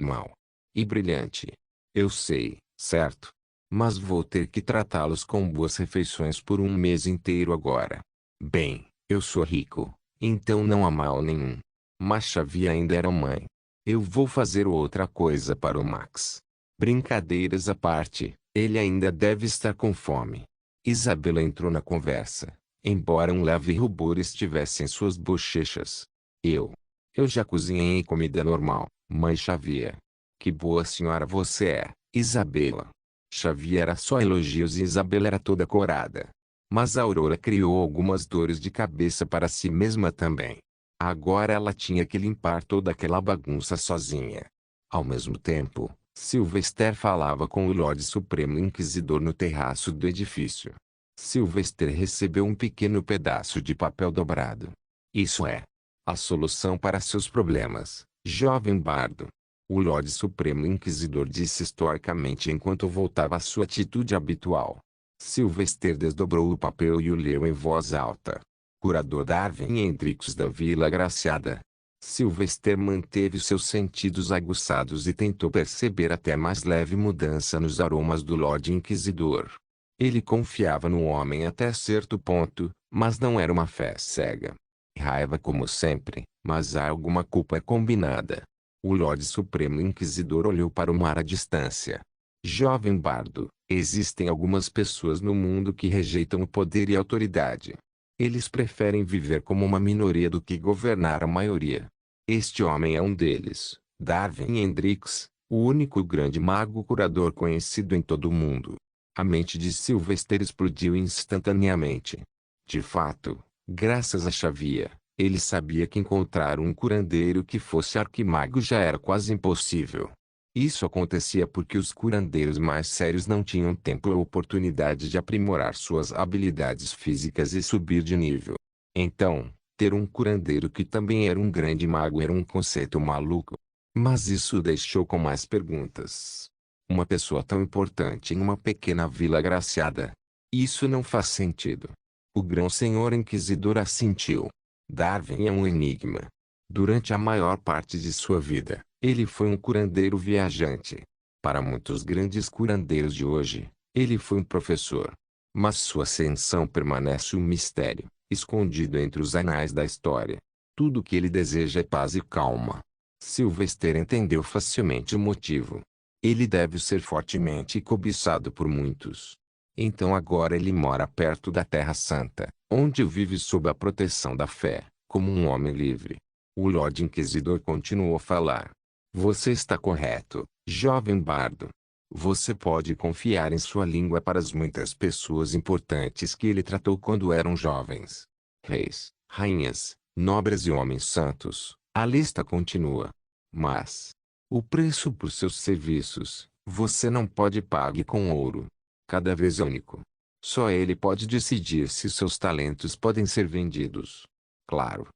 mau e brilhante. Eu sei, certo? Mas vou ter que tratá-los com boas refeições por um mês inteiro agora. Bem, eu sou rico, então não há mal nenhum. Mas Xavier ainda era mãe. Eu vou fazer outra coisa para o Max. Brincadeiras à parte, ele ainda deve estar com fome. Isabela entrou na conversa, embora um leve rubor estivesse em suas bochechas. Eu já cozinhei comida normal, mãe Xavier. Que boa senhora você é, Isabela. Xavier era só elogios e Isabela era toda corada. Mas a Aurora criou algumas dores de cabeça para si mesma também. Agora ela tinha que limpar toda aquela bagunça sozinha. Ao mesmo tempo, Sylvester falava com o Lorde Supremo Inquisidor no terraço do edifício. Sylvester recebeu um pequeno pedaço de papel dobrado. Isso é a solução para seus problemas, jovem bardo. O Lorde Supremo Inquisidor disse estoicamente enquanto voltava à sua atitude habitual. Sylvester desdobrou o papel e o leu em voz alta. Curador Darwin Hendricks da Vila Graciada. Sylvester manteve seus sentidos aguçados e tentou perceber até mais leve mudança nos aromas do Lorde Inquisidor. Ele confiava no homem até certo ponto, mas não era uma fé cega. Raiva como sempre, mas há alguma culpa combinada. O Lorde Supremo Inquisidor olhou para o mar à distância. Jovem bardo, existem algumas pessoas no mundo que rejeitam o poder e a autoridade. Eles preferem viver como uma minoria do que governar a maioria. Este homem é um deles, Darwin Hendricks, o único grande mago curador conhecido em todo o mundo. A mente de Sylvester explodiu instantaneamente. De fato, graças a Xavier, ele sabia que encontrar um curandeiro que fosse arquimago já era quase impossível. Isso acontecia porque os curandeiros mais sérios não tinham tempo ou oportunidade de aprimorar suas habilidades físicas e subir de nível. Então, ter um curandeiro que também era um grande mago era um conceito maluco. Mas isso o deixou com mais perguntas. Uma pessoa tão importante em uma pequena vila agraciada. Isso não faz sentido. O grão-senhor inquisidor assentiu. Darwin é um enigma. Durante a maior parte de sua vida, ele foi um curandeiro viajante. Para muitos grandes curandeiros de hoje, ele foi um professor. Mas sua ascensão permanece um mistério, escondido entre os anais da história. Tudo o que ele deseja é paz e calma. Sylvester entendeu facilmente o motivo. Ele deve ser fortemente cobiçado por muitos. Então agora ele mora perto da Terra Santa, onde vive sob a proteção da fé, como um homem livre. O Lorde Inquisidor continuou a falar. Você está correto, jovem bardo. Você pode confiar em sua língua para as muitas pessoas importantes que ele tratou quando eram jovens. Reis, rainhas, nobres e homens santos. A lista continua. Mas o preço por seus serviços, você não pode pagar com ouro. Cada vez é único. Só ele pode decidir se seus talentos podem ser vendidos. Claro.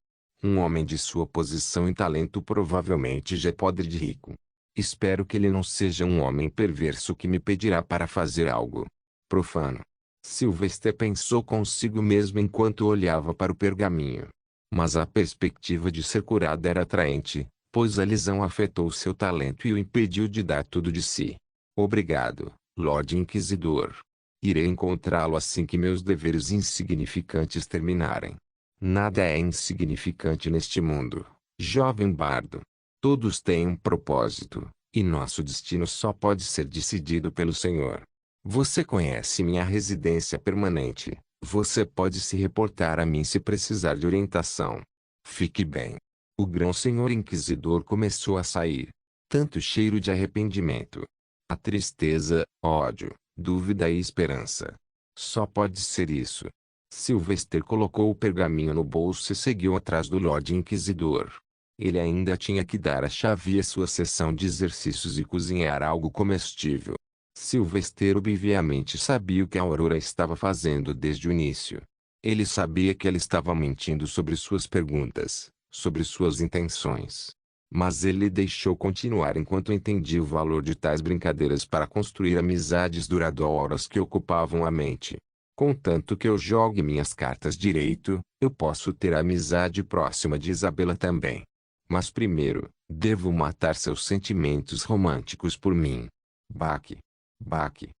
Um homem de sua posição e talento provavelmente já é podre de rico. Espero que ele não seja um homem perverso que me pedirá para fazer algo profano. Sylvester pensou consigo mesmo enquanto olhava para o pergaminho. Mas a perspectiva de ser curado era atraente, pois a lesão afetou seu talento e o impediu de dar tudo de si. Obrigado, Lorde Inquisidor. Irei encontrá-lo assim que meus deveres insignificantes terminarem. Nada é insignificante neste mundo, jovem bardo. Todos têm um propósito, e nosso destino só pode ser decidido pelo Senhor. Você conhece minha residência permanente. Você pode se reportar a mim se precisar de orientação. Fique bem. O grão-senhor inquisidor começou a sair. Tanto cheiro de arrependimento. A tristeza, ódio, dúvida e esperança. Só pode ser isso. Sylvester colocou o pergaminho no bolso e seguiu atrás do Lorde Inquisidor. Ele ainda tinha que dar a Xavier sua sessão de exercícios e cozinhar algo comestível. Sylvester obviamente sabia o que a Aurora estava fazendo desde o início. Ele sabia que ela estava mentindo sobre suas perguntas, sobre suas intenções. Mas ele deixou continuar enquanto entendia o valor de tais brincadeiras para construir amizades duradouras que ocupavam a mente. Contanto que eu jogue minhas cartas direito, eu posso ter amizade próxima de Isabela também. Mas primeiro, devo matar seus sentimentos românticos por mim. Baque. Baque.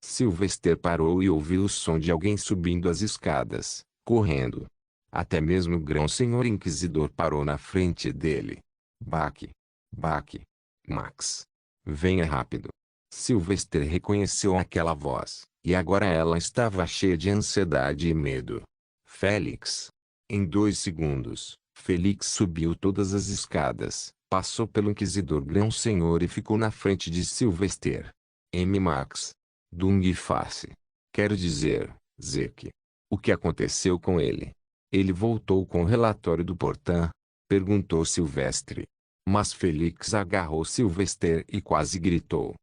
Sylvester parou e ouviu o som de alguém subindo as escadas, correndo. Até mesmo o grão-senhor inquisidor parou na frente dele. Baque. Baque. Max. Venha rápido. Sylvester reconheceu aquela voz, e agora ela estava cheia de ansiedade e medo. Félix. Em 2 segundos, Félix subiu todas as escadas, passou pelo inquisidor grão-senhor e ficou na frente de Sylvester. Max. Dung face. Quero dizer, Zeke. O que aconteceu com ele? Ele voltou com o relatório do Portan? Perguntou Silvestre. Mas Félix agarrou Sylvester e quase gritou.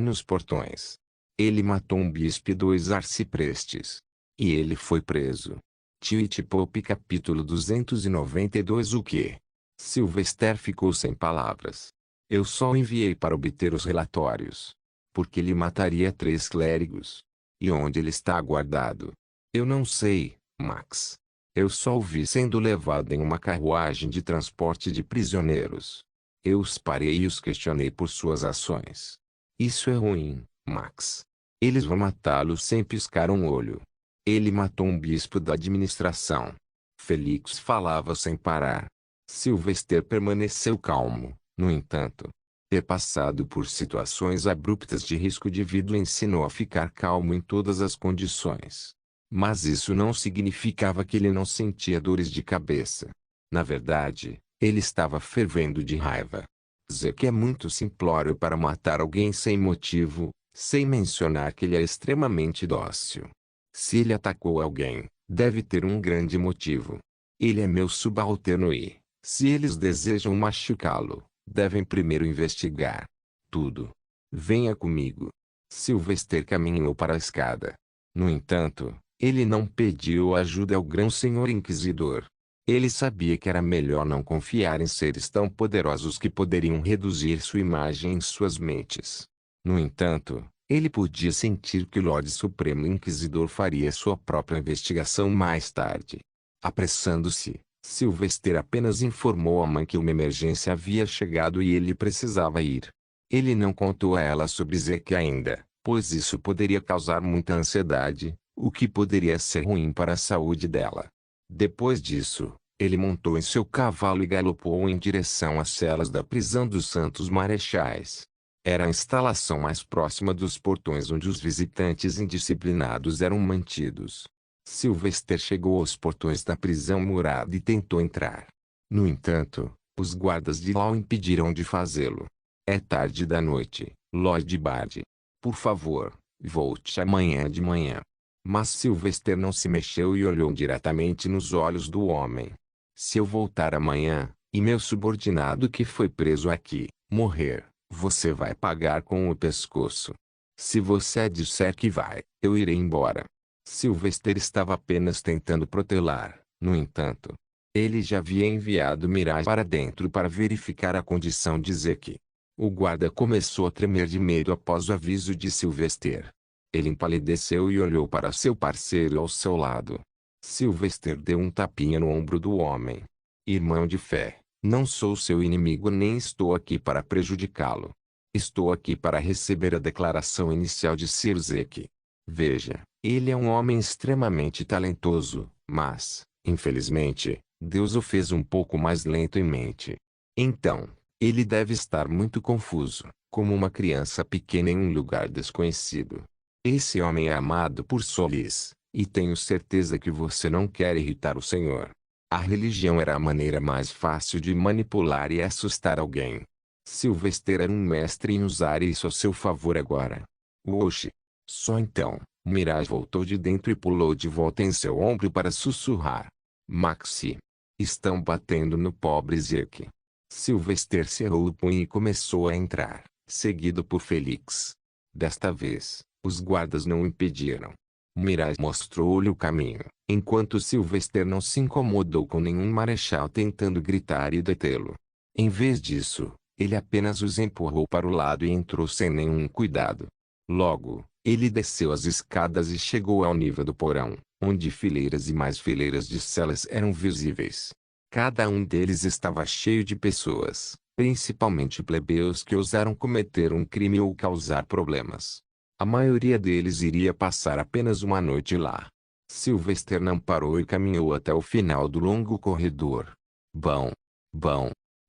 Nos portões. Ele matou um bispo e 2 arciprestes. E ele foi preso. Twitch Pop capítulo 292. O que? Sylvester ficou sem palavras. Eu só o enviei para obter os relatórios. Porque ele mataria 3 clérigos. E onde ele está guardado? Eu não sei, Max. Eu só o vi sendo levado em uma carruagem de transporte de prisioneiros. Eu os parei e os questionei por suas ações. Isso é ruim, Max. Eles vão matá-lo sem piscar um olho. Ele matou um bispo da administração. Félix falava sem parar. Sylvester permaneceu calmo, no entanto. Ter passado por situações abruptas de risco de vida o ensinou a ficar calmo em todas as condições. Mas isso não significava que ele não sentia dores de cabeça. Na verdade, ele estava fervendo de raiva. Zeke é muito simplório para matar alguém sem motivo, sem mencionar que ele é extremamente dócil. Se ele atacou alguém, deve ter um grande motivo. Ele é meu subalterno e, se eles desejam machucá-lo, devem primeiro investigar tudo. Venha comigo. Sylvester caminhou para a escada. No entanto, ele não pediu ajuda ao grão-senhor inquisidor. Ele sabia que era melhor não confiar em seres tão poderosos que poderiam reduzir sua imagem em suas mentes. No entanto, ele podia sentir que o Lorde Supremo Inquisidor faria sua própria investigação mais tarde. Apressando-se, Sylvester apenas informou a mãe que uma emergência havia chegado e ele precisava ir. Ele não contou a ela sobre Zeke ainda, pois isso poderia causar muita ansiedade, o que poderia ser ruim para a saúde dela. Depois disso, ele montou em seu cavalo e galopou em direção às celas da prisão dos Santos Marechais. Era a instalação mais próxima dos portões onde os visitantes indisciplinados eram mantidos. Sylvester chegou aos portões da prisão murada e tentou entrar. No entanto, os guardas de lá o impediram de fazê-lo. É tarde da noite, Lord Bard. Por favor, volte amanhã de manhã. Mas Sylvester não se mexeu e olhou diretamente nos olhos do homem. Se eu voltar amanhã, e meu subordinado que foi preso aqui, morrer, você vai pagar com o pescoço. Se você disser que vai, eu irei embora. Sylvester estava apenas tentando protelar, no entanto. Ele já havia enviado Mirage para dentro para verificar a condição de Zeke. O guarda começou a tremer de medo após o aviso de Sylvester. Ele empalideceu e olhou para seu parceiro ao seu lado. Sylvester deu um tapinha no ombro do homem. Irmão de fé, não sou seu inimigo nem estou aqui para prejudicá-lo. Estou aqui para receber a declaração inicial de Sir Zeke. Veja, ele é um homem extremamente talentoso, mas, infelizmente, Deus o fez um pouco mais lento em mente. Então, ele deve estar muito confuso, como uma criança pequena em um lugar desconhecido. Esse homem é amado por Solis, e tenho certeza que você não quer irritar o Senhor. A religião era a maneira mais fácil de manipular e assustar alguém. Sylvester era um mestre em usar isso a seu favor agora. Oxe! Só então, Mirage voltou de dentro e pulou de volta em seu ombro para sussurrar. Maxi! Estão batendo no pobre Zeke. Sylvester cerrou o punho e começou a entrar, seguido por Felix. Desta vez, os guardas não o impediram. Mirage mostrou-lhe o caminho, enquanto Sylvester não se incomodou com nenhum marechal tentando gritar e detê-lo. Em vez disso, ele apenas os empurrou para o lado e entrou sem nenhum cuidado. Logo, ele desceu as escadas e chegou ao nível do porão, onde fileiras e mais fileiras de celas eram visíveis. Cada um deles estava cheio de pessoas, principalmente plebeus que ousaram cometer um crime ou causar problemas. A maioria deles iria passar apenas uma noite lá. Sylvester não parou e caminhou até o final do longo corredor. Bom.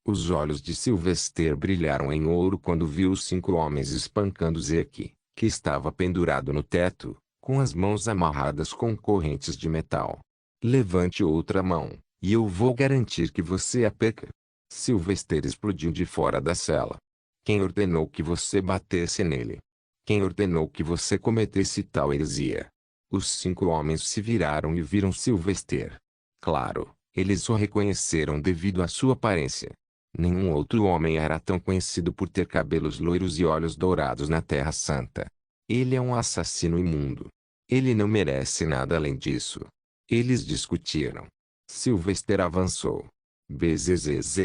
Os olhos de Sylvester brilharam em ouro quando viu os 5 homens espancando Zeke, que estava pendurado no teto, com as mãos amarradas com correntes de metal. Levante outra mão, e eu vou garantir que você a perca. Sylvester explodiu de fora da cela. Quem ordenou que você batesse nele? Quem ordenou que você cometesse tal heresia? Os 5 homens se viraram e viram Sylvester. Claro, eles o reconheceram devido à sua aparência. Nenhum outro homem era tão conhecido por ter cabelos loiros e olhos dourados na Terra Santa. Ele é um assassino imundo. Ele não merece nada além disso. Eles discutiram. Sylvester avançou. Bzzz.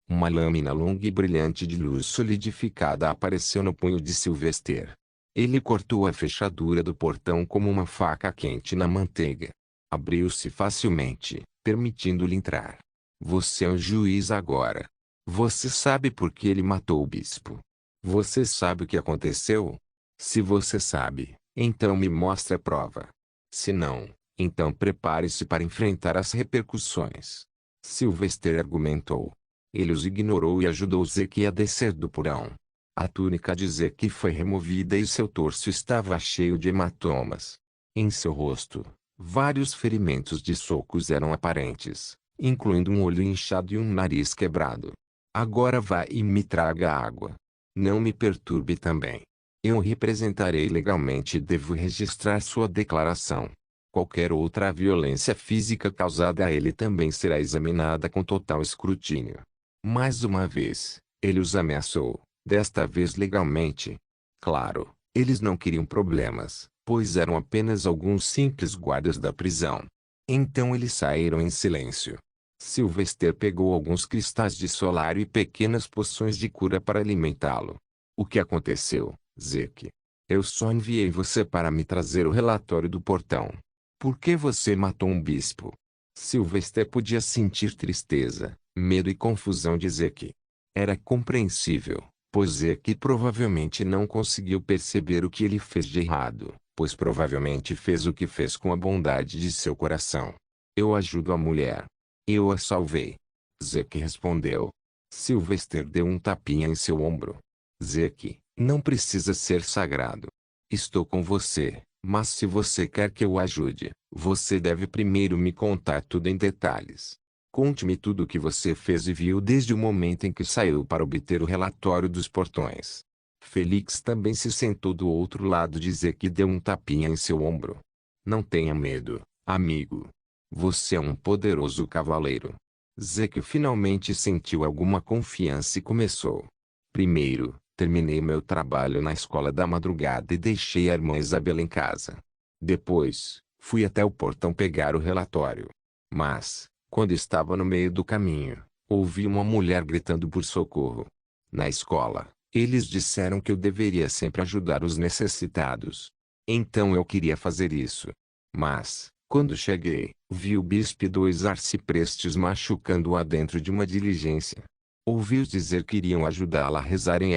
Uma lâmina longa e brilhante de luz solidificada apareceu no punho de Sylvester. Ele cortou a fechadura do portão como uma faca quente na manteiga. Abriu-se facilmente, permitindo-lhe entrar. Você é o juiz agora. Você sabe por que ele matou o bispo. Você sabe o que aconteceu? Se você sabe, então me mostre a prova. Se não, então prepare-se para enfrentar as repercussões. Sylvester argumentou. Ele os ignorou e ajudou Zeke a descer do porão. A túnica de Zeke foi removida e seu torso estava cheio de hematomas. Em seu rosto, vários ferimentos de socos eram aparentes, incluindo um olho inchado e um nariz quebrado. Agora vá e me traga água. Não me perturbe também. Eu o representarei legalmente e devo registrar sua declaração. Qualquer outra violência física causada a ele também será examinada com total escrutínio. Mais uma vez, ele os ameaçou, desta vez legalmente. Claro, eles não queriam problemas, pois eram apenas alguns simples guardas da prisão. Então eles saíram em silêncio. Sylvester pegou alguns cristais de solário e pequenas poções de cura para alimentá-lo. O que aconteceu, Zeke? Eu só enviei você para me trazer o relatório do portão. Por que você matou um bispo? Sylvester podia sentir tristeza, medo e confusão de Zeke. Era compreensível, pois Zeke provavelmente não conseguiu perceber o que ele fez de errado, pois provavelmente fez o que fez com a bondade de seu coração. Eu ajudo a mulher. Eu a salvei. Zeke respondeu. Sylvester deu um tapinha em seu ombro. Zeke, não precisa ser sagrado. Estou com você, mas se você quer que eu ajude, você deve primeiro me contar tudo em detalhes. Conte-me tudo o que você fez e viu desde o momento em que saiu para obter o relatório dos portões. Felix também se sentou do outro lado de Zeke e deu um tapinha em seu ombro. Não tenha medo, amigo. Você é um poderoso cavaleiro. Zeke finalmente sentiu alguma confiança e começou. Primeiro, terminei meu trabalho na escola da madrugada e deixei a irmã Isabela em casa. Depois, fui até o portão pegar o relatório. Mas, quando estava no meio do caminho, ouvi uma mulher gritando por socorro. Na escola, eles disseram que eu deveria sempre ajudar os necessitados. Então eu queria fazer isso. Mas, quando cheguei, vi o bispo e dois arciprestes machucando-a dentro de uma diligência. Ouvi-os dizer que iriam ajudá-la a rezar em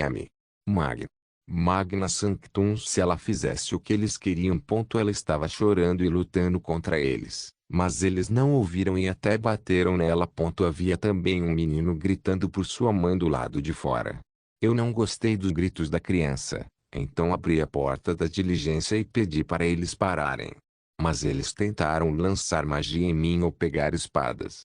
Magna Sanctum. Se ela fizesse o que eles queriam. Ela estava chorando e lutando contra eles, mas eles não ouviram e até bateram nela. Havia também um menino gritando por sua mãe do lado de fora. Eu não gostei dos gritos da criança, então abri a porta da diligência e pedi para eles pararem. Mas eles tentaram lançar magia em mim ou pegar espadas.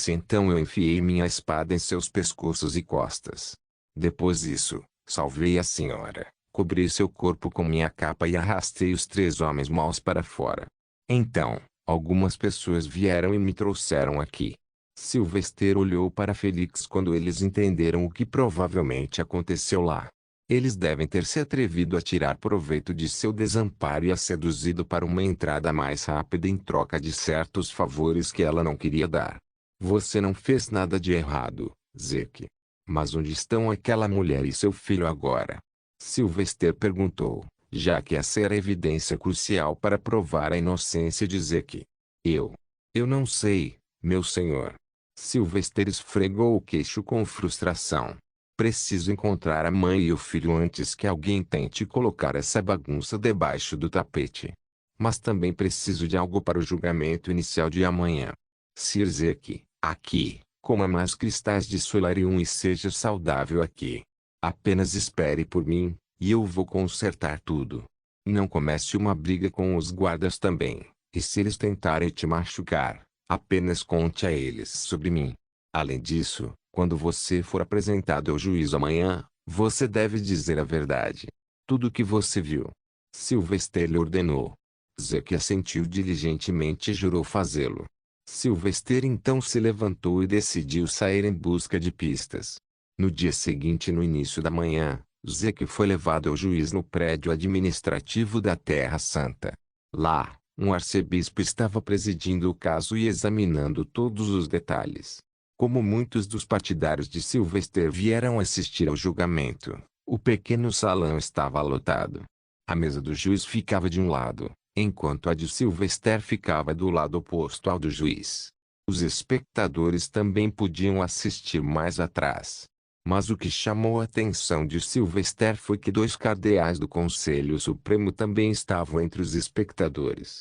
Então eu enfiei minha espada em seus pescoços e costas. Depois disso, salvei a senhora, cobri seu corpo com minha capa e arrastei os três homens maus para fora. Então, algumas pessoas vieram e me trouxeram aqui. Sylvester olhou para Felix quando eles entenderam o que provavelmente aconteceu lá. Eles devem ter se atrevido a tirar proveito de seu desamparo e a seduzido para uma entrada mais rápida em troca de certos favores que ela não queria dar. Você não fez nada de errado, Zeke. Mas onde estão aquela mulher e seu filho agora? Sylvester perguntou, já que essa era a evidência crucial para provar a inocência de Zeke. Eu não sei, meu senhor. Sylvester esfregou o queixo com frustração. Preciso encontrar a mãe e o filho antes que alguém tente colocar essa bagunça debaixo do tapete. Mas também preciso de algo para o julgamento inicial de amanhã. Sir Zeke, aqui, coma mais cristais de solarium e seja saudável aqui. Apenas espere por mim, e eu vou consertar tudo. Não comece uma briga com os guardas também, e se eles tentarem te machucar, apenas conte a eles sobre mim. Além disso, quando você for apresentado ao juiz amanhã, você deve dizer a verdade. Tudo o que você viu. Sylvester lhe ordenou. Zeke assentiu diligentemente e jurou fazê-lo. Sylvester então se levantou e decidiu sair em busca de pistas. No dia seguinte, no início da manhã, Zeke foi levado ao juiz no prédio administrativo da Terra Santa. Lá, um arcebispo estava presidindo o caso e examinando todos os detalhes. Como muitos dos partidários de Sylvester vieram assistir ao julgamento, o pequeno salão estava lotado. A mesa do juiz ficava de um lado, enquanto a de Sylvester ficava do lado oposto ao do juiz. Os espectadores também podiam assistir mais atrás. Mas o que chamou a atenção de Sylvester foi que dois cardeais do Conselho Supremo também estavam entre os espectadores.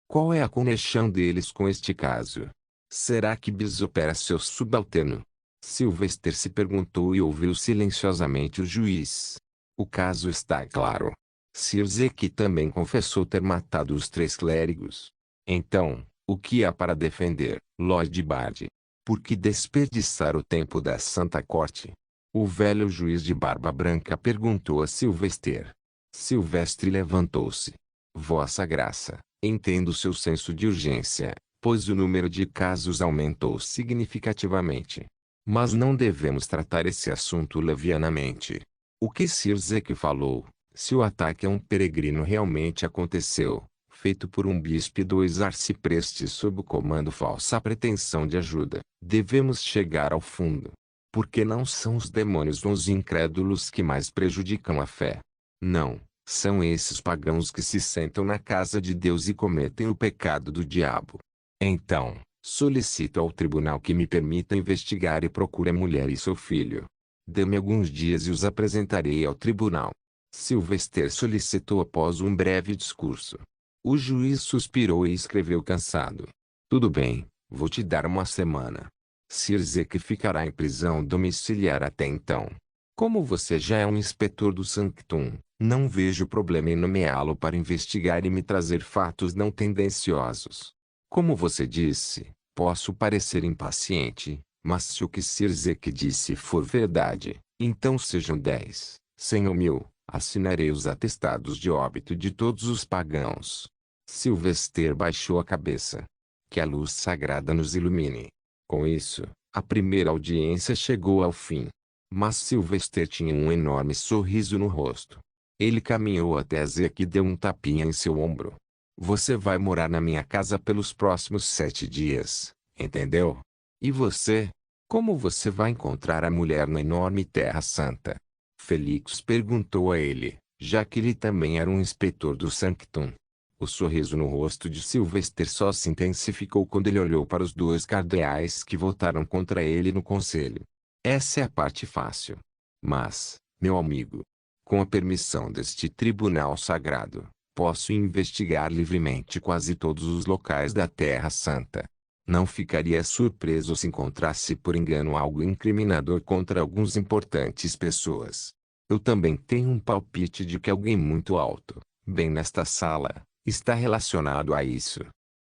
Qual é a conexão deles com este caso? Será que Bisop era seu subalterno? Sylvester se perguntou e ouviu silenciosamente o juiz. O caso está claro. Sir Zeke também confessou ter matado os 3 clérigos. Então, o que há para defender, Lord Bard? Por que desperdiçar o tempo da Santa Corte? O velho juiz de barba branca perguntou a Sylvester. Silvestre levantou-se. Vossa Graça, entendo seu senso de urgência, pois o número de casos aumentou significativamente. Mas não devemos tratar esse assunto levianamente. O que Sir Zeke falou, se o ataque a um peregrino realmente aconteceu, feito por um bispo e 2 arciprestes sob o comando falsa pretensão de ajuda, devemos chegar ao fundo. Porque não são os demônios ou os incrédulos que mais prejudicam a fé. Não, são esses pagãos que se sentam na casa de Deus e cometem o pecado do diabo. Então, solicito ao tribunal que me permita investigar e procure a mulher e seu filho. Dê-me alguns dias e os apresentarei ao tribunal. Sylvester solicitou após um breve discurso. O juiz suspirou e escreveu cansado. Tudo bem, vou te dar uma semana. Sir Zeke ficará em prisão domiciliar até então. Como você já é um inspetor do Sanctum, não vejo problema em nomeá-lo para investigar e me trazer fatos não tendenciosos. Como você disse, posso parecer impaciente, mas se o que Sir Zeke disse for verdade, então sejam 10, 100 ou 1000, assinarei os atestados de óbito de todos os pagãos. Sylvester baixou a cabeça. Que a luz sagrada nos ilumine. Com isso, a primeira audiência chegou ao fim. Mas Sylvester tinha um enorme sorriso no rosto. Ele caminhou até Zeke e deu um tapinha em seu ombro. Você vai morar na minha casa pelos próximos 7 dias, entendeu? E você? Como você vai encontrar a mulher na enorme Terra Santa? Felix perguntou a ele, já que ele também era um inspetor do Sanctum. O sorriso no rosto de Sylvester só se intensificou quando ele olhou para os 2 cardeais que votaram contra ele no conselho. Essa é a parte fácil. Mas, meu amigo, com a permissão deste tribunal sagrado, posso investigar livremente quase todos os locais da Terra Santa. Não ficaria surpreso se encontrasse por engano algo incriminador contra algumas importantes pessoas. Eu também tenho um palpite de que alguém muito alto, bem nesta sala, está relacionado a isso.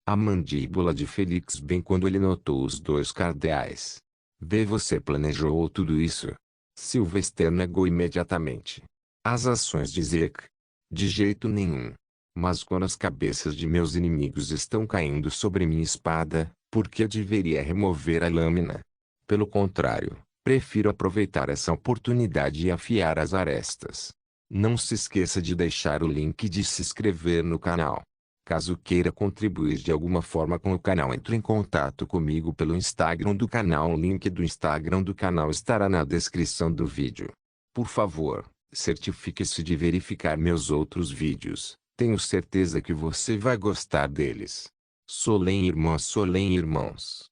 A mandíbula de Felix bem quando ele notou os 2 cardeais. Você planejou tudo isso? Sylvester negou imediatamente. As ações de Zeke? De jeito nenhum. Mas quando as cabeças de meus inimigos estão caindo sobre minha espada, por que eu deveria remover a lâmina? Pelo contrário, prefiro aproveitar essa oportunidade e afiar as arestas. Não se esqueça de deixar o link de se inscrever no canal. Caso queira contribuir de alguma forma com o canal, entre em contato comigo pelo Instagram do canal. O link do Instagram do canal estará na descrição do vídeo. Por favor, certifique-se de verificar meus outros vídeos. Tenho certeza que você vai gostar deles. Solem irmãos.